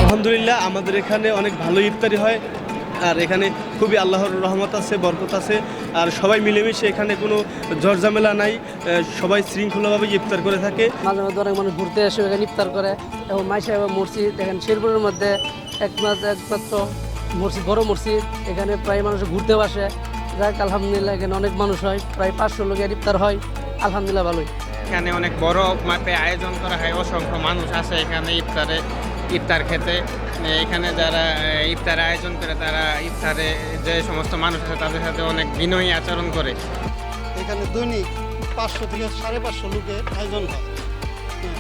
আলহামদুলিল্লাহ আমাদের এখানে অনেক ভালো ইফতারি হয় আর এখানে খুবই আল্লাহর রহমত আছে, বরকত আছে। আর সবাই মিলেমিশে, এখানে কোনো ঝড়ঝামেলা নাই, সবাই শৃঙ্খলাভাবে ইফতার করে থাকে। মাঝে মধ্যে অনেক মানুষ ঘুরতে এসে এখানে ইফতার করে এবং মাইশা এবং মসজিদ দেখেন শেরপুরের মধ্যে একমাত্র মসজিদ, বড় মসজিদ। এখানে প্রায় মানুষ ঘুরতেও আসে। যাক আলহামদুলিল্লাহ এখানে অনেক মানুষ হয়, প্রায় 500 লোকের ইফতার হয়। আলহামদুলিল্লাহ ভালোই। এখানে অনেক বড় মাপে আয়োজন করা হয়, অসংখ্য মানুষ আসে এখানে ইফতার খেতে। এখানে যারা ইফতার আয়োজন করে তারা ইফতারে যে সমস্ত মানুষ আছে তাদের সাথে অনেক বিনয়ী আচরণ করে। এখানে দৈনিক 500 থেকে 550 লোকের আয়োজন হয়।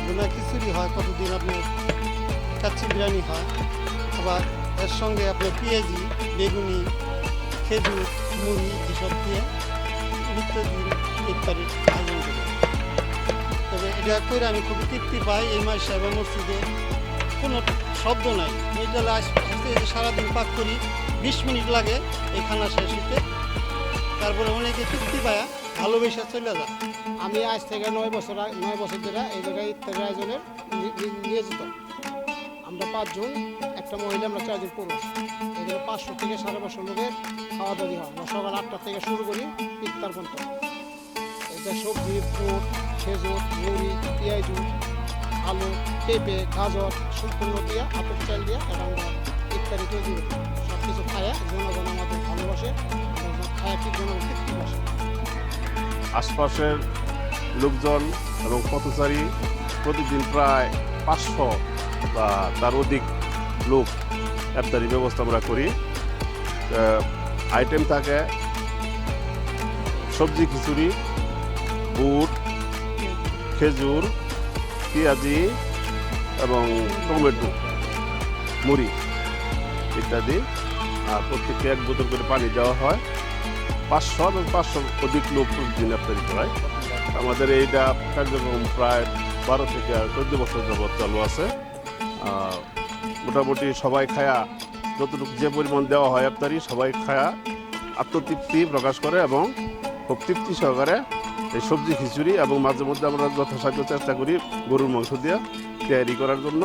বোনা খিচুড়ি হয়, কতদিন আপনার কাচ্চি বিরিয়ানি হয়, আবার এর সঙ্গে আপনার পেঁয়াজি, বেগুনি, খেজুর, মুড়ি এসব দিয়ে নিত্যদিন ইফতারের আয়োজন করি। তবে এটা করে আমি খুবই তৃপ্তি পাই। এই মাস সাহেব মসজিদে কোনো শব্দ নাই। এটা আসতে সারাদিন পাক করি, 20 মিনিট লাগে এই খানা শেষ হতে। তারপরে অনেকে তৃপ্তি পায়া ভালোবেসে চলে যায়। আমি আজ থেকে 9 বছর ধরে এই জায়গায় ইফতারের আয়োজনের নিয়োজিত। আমরা 5 জন, একটা মহিলা, আমরা 4 জন পুরুষ। এখানে 500 থেকে 550 লোকের খাওয়া দাওয়া হয়। আমরা সকাল 8টা থেকে শুরু করি ইফতার পর্যন্ত। এটা সবজি, ফ্রুট, খেজুর, মুড়ি, পেঁয়াজু, আলু, পেঁপে, গাজর সম্পূর্ণ দিয়ে আতপ চাল দিয়ে এটা আমরা ইফতারি তৈরি করি। সব কিছু খায়া জনগণ আমাদের ভালোবাসে, খায়া কি জনগণ তৃপ্তি বসে। আশপাশের লোকজন এবং পথচারী প্রতিদিন প্রায় 500 বা তার অধিক লোক ইফতারি ব্যবস্থা আমরা করি। আইটেম থাকে সবজি খিচুড়ি, বুট, খেজুর, পেঁয়াজি এবং টমেটো, মুড়ি ইত্যাদি। আর প্রত্যেককে 1 বোতল করে পানি দেওয়া হয়। 500 এবং 500 অধিক লোক প্রতিদিন ইফতারি করায়। আমাদের এইটা কার্যক্রম প্রায় 12 থেকে 14 বছর যাবৎ চালু আছে। মোটামুটি সবাই খায়া, যতটুকু যে পরিমাণ দেওয়া হয় ইফতারি, সবাই খায়া আত্মতৃপ্তি প্রকাশ করে এবং খুব তৃপ্তি সহকারে এই সবজি খিচুড়ি এবং মাঝে মধ্যে আমরা যথাসাধ্য চেষ্টা করি গরুর মাংস দিয়ে তৈরি করার জন্য।